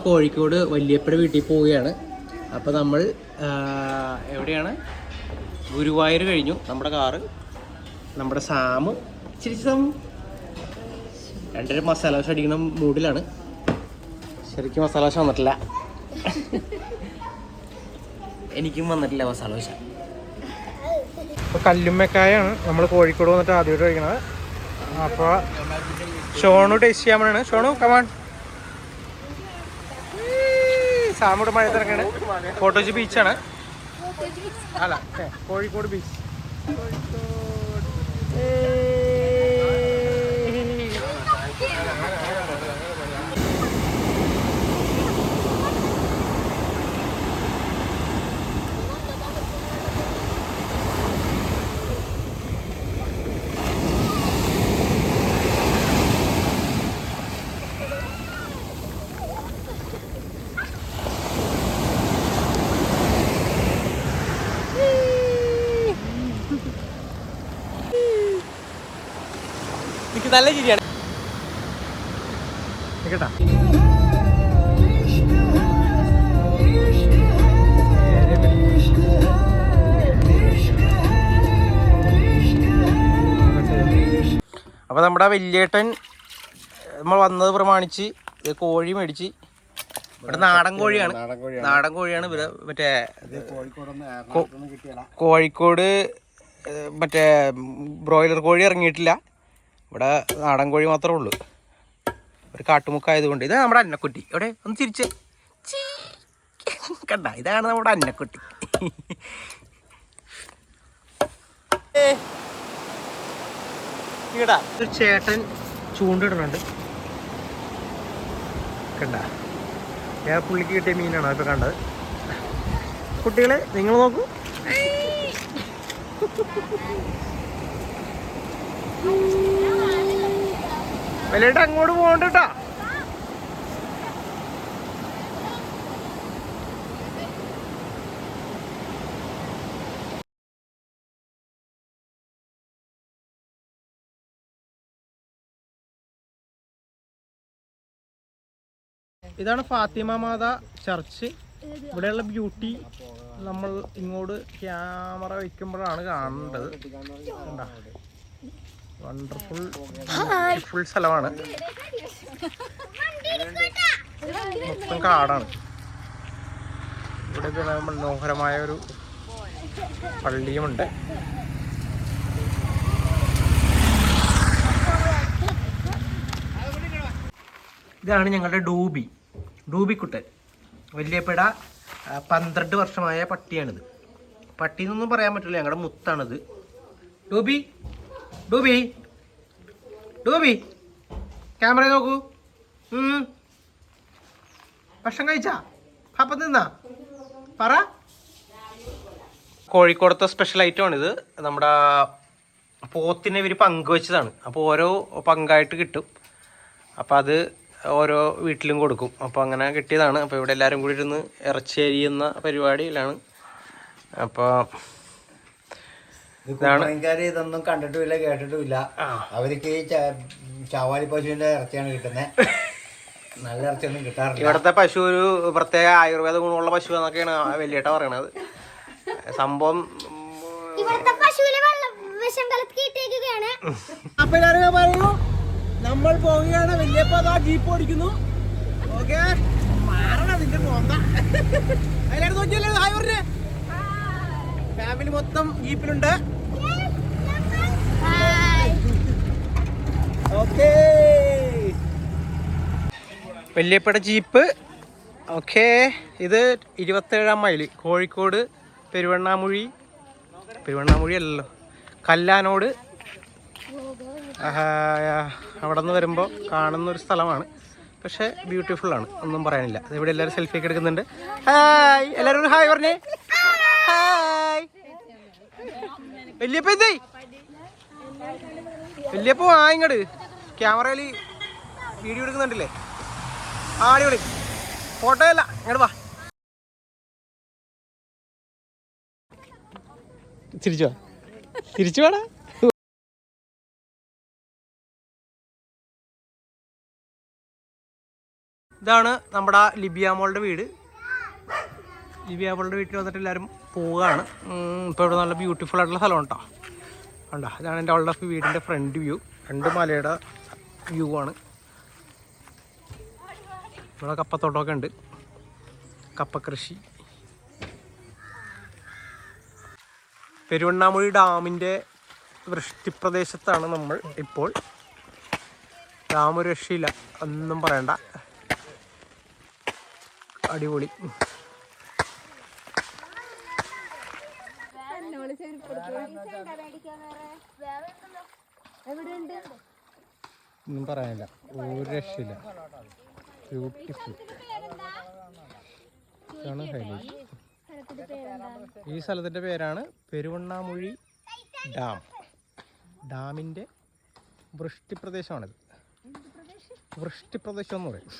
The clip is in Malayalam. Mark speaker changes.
Speaker 1: കോഴിക്കോട് വല്യപ്പയുടെ വീട്ടിൽ പോവുകയാണ്. അപ്പോൾ നമ്മൾ എവിടെയാണ്? ഗുരുവായൂർ കഴിഞ്ഞു. നമ്മുടെ കാറ്, നമ്മുടെ സാമ് സാമു രണ്ടൊരു മസാല ദോശ അടിക്കുന്ന മൂഡിലാണ്. ശരിക്കും മസാല ദോശ വന്നിട്ടില്ല. എനിക്കും വന്നിട്ടില്ല മസാല ദോശ. ഇപ്പോൾ കല്ലുമ്മക്കായാണ് നമ്മൾ കോഴിക്കോട് വന്നിട്ട് ആദ്യമായിട്ട് കഴിക്കണത്. അപ്പോൾ ഷോണു ടേസ്റ്റ് ചെയ്യാൻ വേണ്ടിയാണ്. ഷോണു കമാൺ. സാമൂടെ മഴ തിരക്കാണ്. കോട്ടേജ് ബീച്ചാണ്. അല്ല, കോഴിക്കോട് ബീച്ച്. എനിക്ക് നല്ല ചിരിയാണ് കേട്ടാ. അപ്പോൾ നമ്മുടെ വലിയേട്ടൻ നമ്മൾ വന്നത് പ്രമാണിച്ച് കോഴി മേടിച്ച്. ഇവിടെ നാടൻ കോഴിയാണ്. മറ്റേ കോഴിക്കോട് മറ്റേ ബ്രോയിലർ കോഴി ഇറങ്ങിയിട്ടില്ല. ഇവിടെ നാടൻ കോഴി മാത്രമേ ഉള്ളൂ. ഒരു കാട്ടുമുക്കായതുകൊണ്ട്. ഇത് നമ്മുടെ അന്നക്കുട്ടി. എവിടെ ഒന്ന് ചിരിച്ച് കണ്ട, ഇതാണ് നമ്മുടെ അന്നക്കുട്ടി. ഈടാ ഒരു ചേട്ടൻ ചൂണ്ടിടുന്നുണ്ട് കണ്ട. പുള്ളിക്ക് കിട്ടിയ മീനാണ് അതൊക്കെ കണ്ടത്. കുട്ടികളെ നിങ്ങൾ നോക്കൂ. വലിയേട്ട അങ്ങോട്ട് പോകണ്ട കേട്ടാ. ഇതാണ് ഫാത്തിമ മാത ചർച്ച്. ഇവിടെയുള്ള ബ്യൂട്ടി നമ്മൾ ഇങ്ങോട്ട് ക്യാമറ വയ്ക്കുമ്പോഴാണ് കാണേണ്ടത്. വണ്ടർഫുൾ ഫുൾ സ്ഥലമാണ്. മൊത്തം കാടാണ്. ഇവിടെ മനോഹരമായ ഒരു പള്ളിയുമുണ്ട്. ഇതാണ് ഞങ്ങളുടെ ഡൂബിക്കുട്ടൻ. വല്യപ്പട 12 വർഷമായ പട്ടിയാണിത്. പട്ടി എന്നൊന്നും പറയാൻ പറ്റില്ല, ഞങ്ങളുടെ മുത്താണിത്. ഡൂബി ഡൂബി ഡൂബി ക്യാമറ നോക്കൂ. ഭക്ഷണം കഴിച്ചാ? അപ്പം നിന്നാ പറ. കോഴിക്കോടത്തെ സ്പെഷ്യൽ ഐറ്റമാണിത്. നമ്മുടെ പോത്തിനെ ഇവർ പങ്കുവെച്ചതാണ്. അപ്പോൾ ഓരോ പങ്കായിട്ട് കിട്ടും. അപ്പോൾ അത് ഓരോ വീട്ടിലും കൊടുക്കും. അപ്പോൾ അങ്ങനെ കിട്ടിയതാണ്. അപ്പോൾ ഇവിടെ എല്ലാവരും കൂടി ഇരുന്ന് ഇറച്ചി അരിയുന്ന പരിപാടിയിലാണ്. അപ്പോൾ
Speaker 2: ഇതൊന്നും കണ്ടിട്ടുമില്ല, കേട്ടിട്ടുമില്ല. അവർക്ക് ചാവാലി പശുവിന്റെ ഇറച്ചിയാണ് കിട്ടുന്നത്. നല്ല ഇറച്ചിയൊന്നും കിട്ടാറില്ല.
Speaker 1: ഇവിടുത്തെ പശു ഒരു പ്രത്യേക ആയുർവേദ ഗുണമുള്ള പശു എന്നൊക്കെയാണ് വലിയേട്ട പറയണത്. സംഭവം അപ്പൊ എല്ലാവരും പറയൂ, നമ്മൾ പോവുകയാണ്. വലിയപ്പോ ജീപ്പ് ഓടിക്കുന്നു. ഓക്കെ, മാറണം അതിന്റെ മോന്ത. എല്ലാവരും നോക്കിയല്ലേ ഹായ് പറഞ്ഞേ. ഫാമിലി മൊത്തം ജീപ്പിലുണ്ട്. ഓക്കേ, വല്യപ്പയുടെ ജീപ്പ്. ഓക്കെ, ഇത് 27-ാം മൈൽ കോഴിക്കോട് പെരുവണ്ണാമുഴി അല്ലല്ലോ, കല്ലാനോട് അവിടെ നിന്ന് വരുമ്പോൾ കാണുന്നൊരു സ്ഥലമാണ്. പക്ഷേ ബ്യൂട്ടിഫുള്ളാണ്, ഒന്നും പറയാനില്ല. ഇവിടെ എല്ലാവരും സെൽഫി ഒക്കെ എടുക്കുന്നുണ്ട്. ഹായ്, എല്ലാവരും ഹായ് പറഞ്ഞേ. ഹായ് വല്യപ്പ. ഇതേ വല്യപ്പോ ഇങ്ങോട്ട് ക്യാമറയിൽ വീഡിയോ എടുക്കുന്നുണ്ടല്ലേ. അടിപൊളി ഫോട്ടോ അല്ല, ഇങ്ങോട്ട് വാ. തിരിച്ചു വാടാ. ഇതാണ് നമ്മുടെ ലിബിയ മോളുടെ വീട്. ലിബിയ മോളുടെ വീട്ടിൽ വന്നിട്ട് എല്ലാവരും പോവുകയാണ്. ഇപ്പോൾ ഇവിടെ നല്ല ബ്യൂട്ടിഫുൾ ആയിട്ടുള്ള സ്ഥലം കേട്ടോ. കണ്ടോ, ഇതാണ് എൻ്റെ അവളുടെ വീടിൻ്റെ ഫ്രണ്ട് വ്യൂ. 2 മലയുടെ വ്യൂ ആണ്. ഇവിടെ കപ്പത്തോട്ടമൊക്കെ ഉണ്ട്, കപ്പ കൃഷി. പെരുവണ്ണാമൊഴി ഡാമിൻ്റെ വൃഷ്ടിപ്രദേശത്താണ് നമ്മൾ ഇപ്പോൾ. ഡാം ഒരു രക്ഷയില്ല, ഒന്നും പറയണ്ട, അടിപൊളി. ഒന്നും പറയാനില്ല, ഒരു രക്ഷയില്ല, ബ്യൂട്ടിഫുൾ. ഇതാണ് ഹൈലൈറ്റ്. ഈ സ്ഥലത്തിൻ്റെ പേരാണ് പെരുവണ്ണാമൊഴി ഡാം. ഡാമിൻ്റെ വൃഷ്ടിപ്രദേശമാണിത്. വൃഷ്ടിപ്രദേശം എന്ന് പറയും.